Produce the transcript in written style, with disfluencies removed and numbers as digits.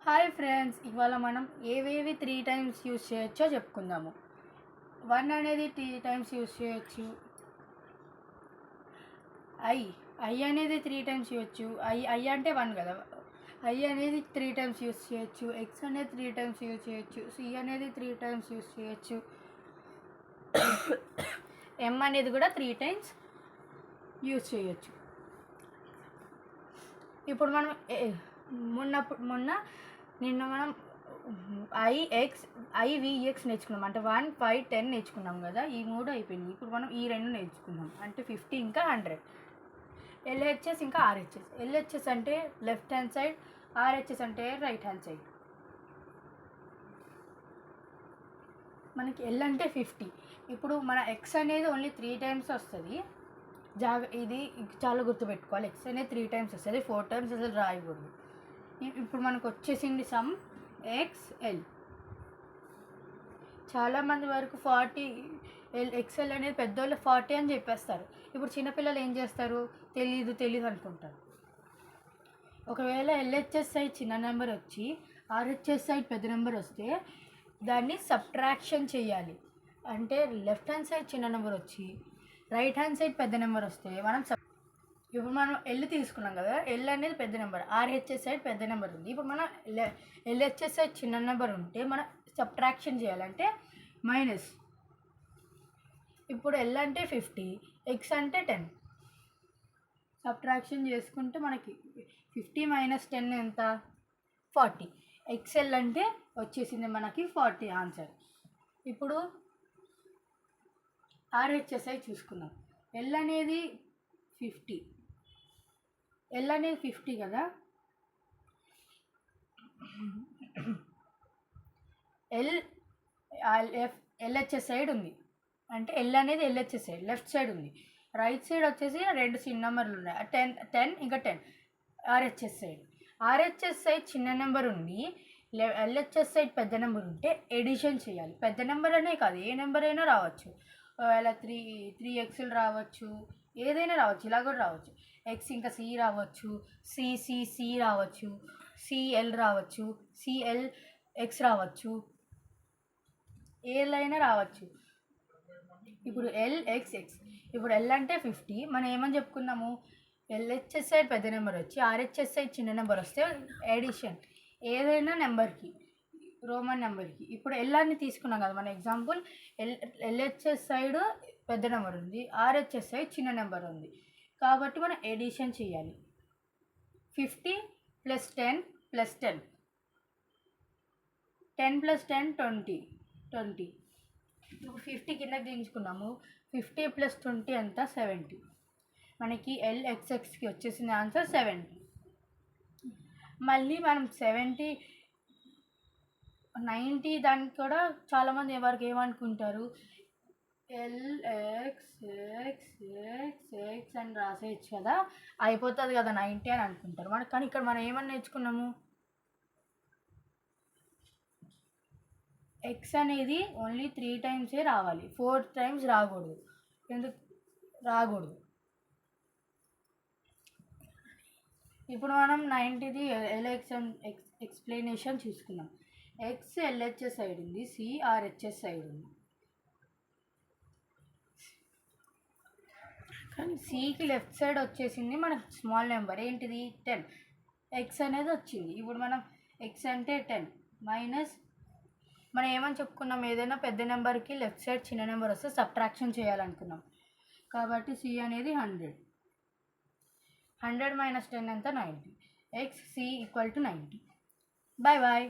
Hi friends, ఇవాళ మనం ఏవేవి 3 టైమ్స్ యూజ్ చేయొచ్చో చెప్పుకుందాము. 1 అనేది 3 టైమ్స్ యూజ్ చేయొచ్చు. ఐ అనేది 3 టైమ్స్ చేయొచ్చు. ఐ అంటే 1 కదా. ఐ అనేది 3 టైమ్స్ యూజ్ చేయొచ్చు. ఎక్స్ అనేది 3 టైమ్స్ యూజ్ చేయొచ్చు. సి అనేది 3 టైమ్స్ యూజ్ చేయొచ్చు. ఎం అనేది కూడా 3 టైమ్స్ యూజ్ చేయొచ్చు. ఇప్పుడు మనం నిన్న మనం ఐవిఎక్స్ నేర్చుకున్నాం, అంటే 1, 5, 10 నేర్చుకున్నాం కదా. ఈ 3 అయిపోయింది. ఇప్పుడు మనం ఈ 2 నేర్చుకున్నాం, అంటే 50 ఇంకా 100. ఎల్హెచ్ఎస్ ఇంకా ఆర్హెచ్ఎస్. ఎల్హెచ్ఎస్ అంటే లెఫ్ట్ హ్యాండ్ సైడ్, ఆర్హెచ్ఎస్ అంటే రైట్ హ్యాండ్ సైడ్. మనకి ఎల్ అంటే 50. ఇప్పుడు మన ఎక్స్ అనేది ఓన్లీ 3 టైమ్స్ వస్తుంది. ఇది చాలా గుర్తుపెట్టుకోవాలి. ఎక్స్ అనేది 3 టైమ్స్ వస్తుంది, 4 టైమ్స్ అసలు రాయకూడదు. ఇప్పుడు మనకు వచ్చేసింది సమ్ ఎక్స్ఎల్. చాలామంది వరకు 40 ఎక్స్ఎల్ అనేది పెద్దోళ్ళు 40 అని చెప్పేస్తారు. ఇప్పుడు చిన్నపిల్లలు ఏం చేస్తారు, తెలీదు అనుకుంటారు. ఒకవేళ ఎల్హెచ్ఎస్ సైడ్ చిన్న నెంబర్ వచ్చి ఆర్హెచ్ఎస్ సైడ్ పెద్ద నెంబర్ వస్తే దాన్ని సబ్ట్రాక్షన్ చేయాలి. అంటే లెఫ్ట్ హ్యాండ్ సైడ్ చిన్న నెంబర్ వచ్చి రైట్ హ్యాండ్ సైడ్ పెద్ద నెంబర్ వస్తే ఇప్పుడు మనం ఎల్ తీసుకున్నాం కదా. ఎల్ అనేది పెద్ద నెంబర్, ఆర్హెచ్ఎస్ సైడ్ పెద్ద నెంబర్ ఉంది. ఇప్పుడు మనం ఎల్హెచ్ఎస్ సైడ్ చిన్న నెంబర్ ఉంటే మనం సబ్ట్రాక్షన్ చేయాలంటే మైనస్. ఇప్పుడు ఎల్ అంటే 50, ఎక్స్ అంటే 10. సబ్ట్రాక్షన్ చేసుకుంటే మనకి 50 - 10 ఎంత, 40. ఎక్స్ఎల్ అంటే వచ్చేసింది మనకి 40 ఆన్సర్. ఇప్పుడు ఆర్హెచ్ఎస్ఐ చూసుకున్నాం. ఎల్ అనేది 50, ఎల్ అనేది 50 కదా. ఎల్హెచ్ఎస్ సైడ్ ఉంది, అంటే ఎల్ అనేది ఎల్హెచ్ఎస్ సైడ్ లెఫ్ట్ సైడ్ ఉంది. రైట్ సైడ్ వచ్చేసి 2 చిన్న నెంబర్లు ఉన్నాయి, 10 ఇంకా 10. ఆర్హెచ్ఎస్ సైడ్ చిన్న నెంబర్ ఉంది, ఎల్హెచ్ఎస్ సైడ్ పెద్ద నెంబర్ ఉంటే ఎడిషన్ చేయాలి. పెద్ద నెంబర్ అనే కాదు, ఏ నెంబర్ అయినా రావచ్చు. ఒకవేళ 3 ఎక్స్లు రావచ్చు, ఏదైనా రావచ్చు. ఇలా కూడా రావచ్చు. ఎక్స్ ఇంకా సి రావచ్చు, సి రావచ్చు, సిఎల్ రావచ్చు, సిఎల్ ఎక్స్ రావచ్చు, ఏలైనా రావచ్చు. ఇప్పుడు ఎక్స్. ఇప్పుడు ఎల్ అంటే 50. మనం ఏమని చెప్పుకున్నాము, ఎల్హెచ్ఎస్ సైడ్ పెద్ద నెంబర్ వచ్చి ఆర్హెచ్ఎస్ సైడ్ చిన్న నెంబర్ వస్తే ఎడిషన్ ఏదైనా నెంబర్కి, రోమన్ నెంబర్కి. ఇప్పుడు ఎల్ అని తీసుకున్నాం కదా మన ఎగ్జాంపుల్. ఎల్హెచ్ఎస్ సైడ్ పెద్ద నెంబర్ ఉంది, ఆర్హెచ్ఎస్ సైడ్ చిన్న నెంబర్ ఉంది, కాబట్టి మనం ఎడిషన్ చేయాలి. 50 + 10 + 10, 10 + 10 20. ఇప్పుడు 50 కిందకి దించుకున్నాము. 50 + 20 ఎంత, 70. మనకి ఎల్ఎక్స్ఎక్స్కి వచ్చేసిన ఆన్సర్ 70. మళ్ళీ మనం 70, 90 దానికి కూడా చాలామంది ఎవరికి ఏమనుకుంటారు, ఎల్ఎక్స్ఎక్స్ఎక్స్ అని రాసేయచ్చు కదా, అయిపోతుంది కదా 90 అని అనుకుంటారు. కానీ ఇక్కడ మనం ఏమని నేర్చుకున్నాము, ఎక్స్ అనేది ఓన్లీ 3 టైమ్సే రావాలి, 4 టైమ్స్ రాకూడదు. ఎందుకు రాకూడదు? ఇప్పుడు మనం 90ది ఎక్స్ప్లెనేషన్ చూసుకున్నాం. ఎక్స్ ఎల్హెచ్ఎస్ సైడ్ ఉంది, సి ఆర్హెచ్ఎస్ సైడ్ ఉంది. కానీ సికి లెఫ్ట్ సైడ్ వచ్చేసింది మనకు స్మాల్ నెంబర్, ఏంటిది 10. ఎక్స్ అనేది వచ్చింది. ఇప్పుడు మనం ఎక్స్ అంటే 10 మైనస్, మనం ఏమని చెప్పుకున్నాం, ఏదైనా పెద్ద నెంబర్కి లెఫ్ట్ సైడ్ చిన్న నెంబర్ వస్తే సబ్ట్రాక్షన్ చేయాలనుకున్నాం. కాబట్టి సి అనేది 100. 100 - 10 ఎంత, 90. X C = 90. బాయ్.